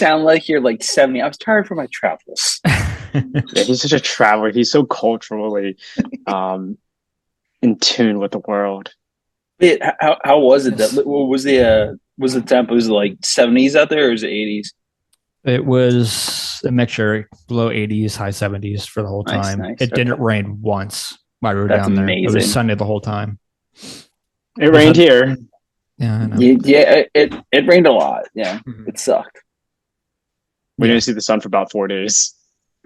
sound like you're like 70. I was tired from my travels. Yeah, he's such a traveler. He's so culturally um in tune with the world. How was it? That Yes. what was the temp? Was it like 70s out there, or was it 80s? It was a mixture, low 80s, high 70s for the whole Nice, time. nice. It didn't Okay, rain once while we were that's down there. It was amazing. sunny the whole time. It Just rained had, here. yeah, I know. Yeah, it rained a lot. Yeah, Mhm. it sucked. We Yeah. didn't see the sun for about 4 days.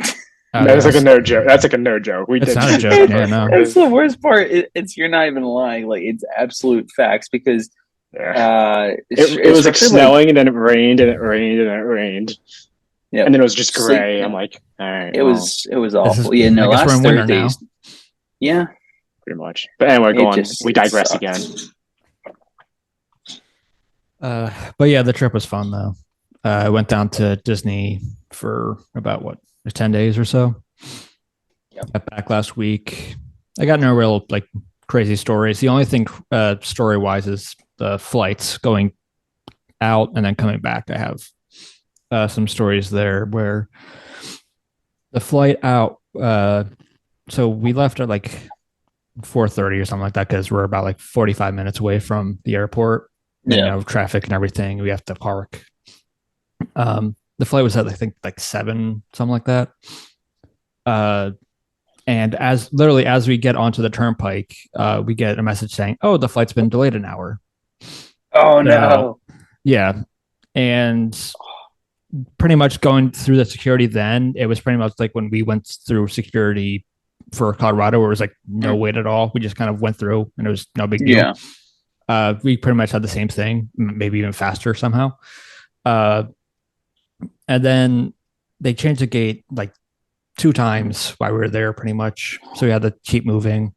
Oh, That's yeah. like a no joke. That's like a no joke. We It's didn't not a see the joke. sun Yeah, for no. 4 That's days. the worst part. It's you're not even lying. Like it's absolute facts because Yeah. It was like especially like snowing and then it rained and it rained and it rained. yeah, And then it was just see, gray. I'm yeah, like, all right, well, it was This is, awful. Yeah, I no, guess we're last in winter now. Thursdays. Yeah, pretty much. But anyway, go it on. just We it digress sucked. again. But yeah, the trip was fun though. I went down to Disney for about 10 days or so. Yep. Got back last week. I got no real like crazy stories. The only thing story wise is the flights going out and then coming back. I have some stories there where the flight out. So we left at like 4:30 or something like that because we're about like 45 minutes away from the airport. And, Yeah. traffic and everything. We have to park. The flight was at I think like 7, something like that. And as we get onto the turnpike, we get a message saying, "Oh, the flight's been delayed an hour." Oh So no. yeah, and pretty much going through the security. Then it was pretty much like when we went through security for Colorado, where it was like no wait at all. We just kind of went through, and it was no big deal. Yeah. We pretty much had the same thing, maybe even faster somehow. Uh, and then they changed the gate like 2 times while we were there, pretty much. So we had to keep moving.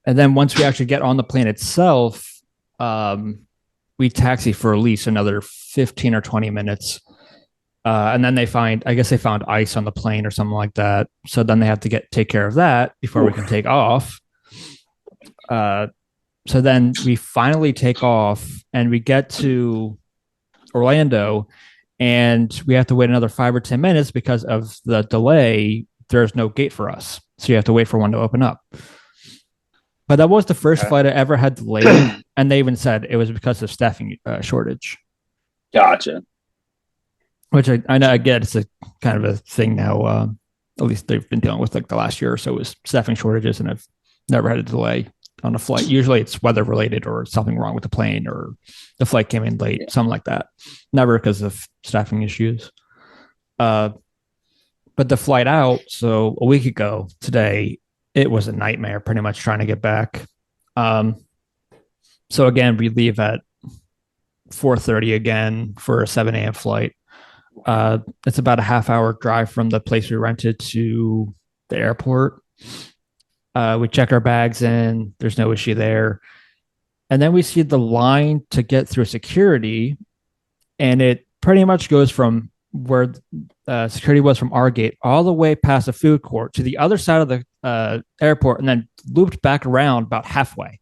And then once we actually get on the plane itself, we taxi for at least another 15 or 20 minutes. And then I guess they found ice on the plane or something like that. So then they have to take care of that before we can take off. So then we finally take off and we get to Orlando and we have to wait another 5 or 10 minutes because of the delay. There's no gate for us. So you have to wait for one to open up. But that was the first flight I ever had delayed. And they even said it was because of staffing shortage. Gotcha. Which I know I get it's a kind of a thing now. At least they've been dealing with like the last year or so is staffing shortages, and I've never had a delay on a flight. Usually it's weather related or something wrong with the plane or the flight came in late, something like that. Never because of staffing issues. But the flight out, so a week ago today, it was a nightmare pretty much trying to get back. So again, we leave at 4:30 again for a 7 a.m. flight. It's about a half-hour drive from the place we rented to the airport. We check our bags in. There's no issue there. And then we see the line to get through security. And it pretty much goes from where security was from our gate all the way past the food court to the other side of the airport and then looped back around about halfway.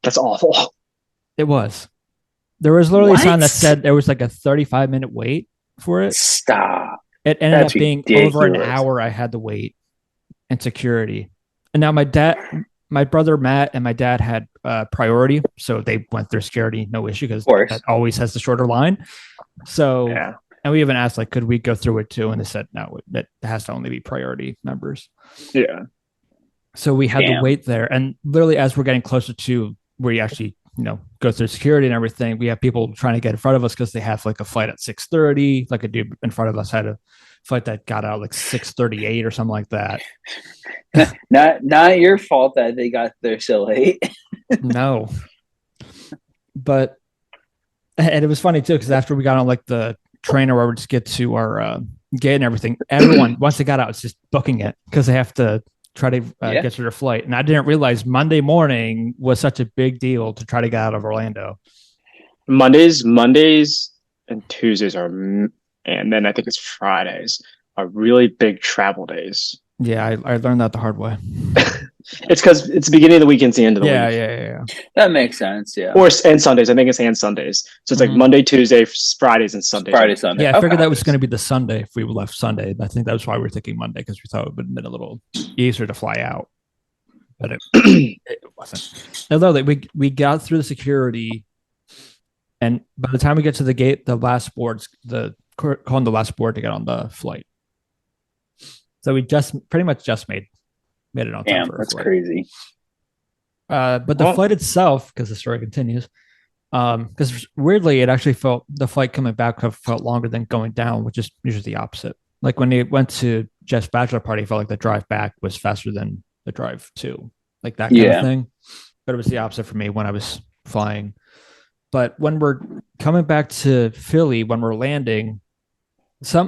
That's awful. It was. There was literally a sign that said there was like a 35-minute wait for it. Stop. It ended That's up being ridiculous. over an hour I had to wait in security. And now my brother Matt and my dad had priority, so they went through security, no issue, because that always has the shorter line. So, and we even asked, like, could we go through it too? And they said, no, it has to only be priority members. Yeah. So we had to wait there. And literally as we're getting closer to where you actually, go through security and everything, we have people trying to get in front of us because they have like a flight at 6:30. Like a dude in front of us had a flight that got out like 6:38 or something like that. Not your fault that they got there so late. No. But and it was funny too, because after we got on like the train or where we just get to our gate and everything, everyone once they got out, it's just booking it because they have to try to get to their flight. And I didn't realize Monday morning was such a big deal to try to get out of Orlando. Mondays and Tuesdays are, and then I think it's Fridays are really big travel days. Yeah, I learned that the hard way. It's because it's the beginning of the week and it's the end of the Yeah, week. yeah. That makes sense. Yeah. And Sundays. I think it's and Sundays. So it's like Mhm. Monday, Tuesday, Fridays, and Sundays. Friday, Sunday. Yeah, I Okay. figured that was going to be the Sunday if we left Sunday. I think that was why we were thinking Monday because we thought it would have been a little easier to fly out, but it wasn't. Although we got through the security, and by the time we get to the gate, the last board's calling the last board to get on the flight. So we just pretty much just made it on time Damn, for a that's flight. crazy. But the flight itself, because the story continues, because weirdly, it actually felt the flight coming back felt longer than going down, which is usually the opposite. Like when they went to Jeff's bachelor party, it felt like the drive back was faster than the drive to, like that kind of thing. But it was the opposite for me when I was flying. But when we're coming back to Philly, when we're landing,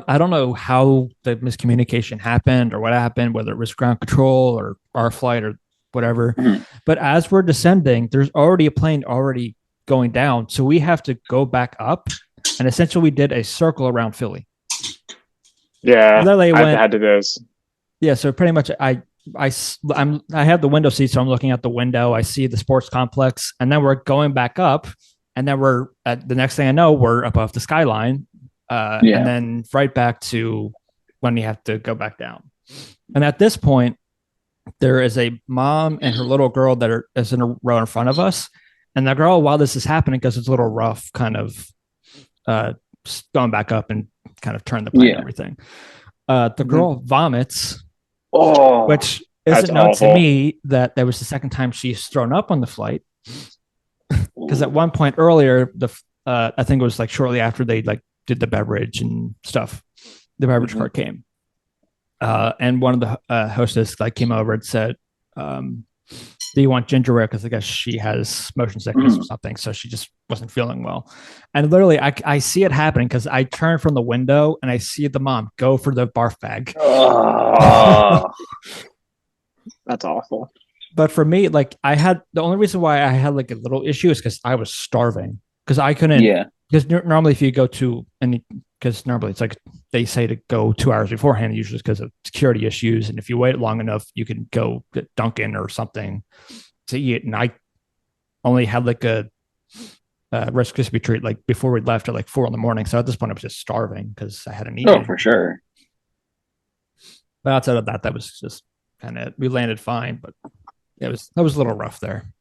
I don't know how the miscommunication happened or what happened, whether it was ground control or our flight or whatever. Mhm. But as we're descending, there's already a plane already going down. So we have to go back up. And essentially we did a circle around Philly. Yeah. I've had to do this. Yeah, so pretty much I have the window seat, so I'm looking out the window. I see the sports complex, and then we're going back up, and then we're at the next thing I know, we're above the skyline, and then right back to when you have to go back down. And at this point, there is a mom and her little girl that is in a row in front of us, and the girl, while this is happening, because it's a little rough, kind of going back up and kind of turn the plane and everything. The girl vomits. Oh, which isn't known to me that was the second time she's thrown up on the flight. Because at one point earlier, I think it was like shortly after they like did the beverage and stuff, the beverage cart came, and one of the hostess like came over and said, "Do you want ginger ale?" Because I guess she has motion sickness or something, so she just wasn't feeling well. And literally, I see it happening because I turn from the window and I see the mom go for the barf bag. Oh. That's awful. But for me, like the only reason why I had like a little issue is because I was starving because I couldn't. Yeah. Because normally, if you go to because normally it's like they say to go 2 hours beforehand, usually because of security issues, and if you wait long enough, you can go get Dunkin' or something to eat. And I only had like a Rice Krispie treat like before we left at like 4 a.m. So at this point, I was just starving because I hadn't eaten. Oh, for sure. But outside of that, that was just kind of we landed fine, but that was a little rough there.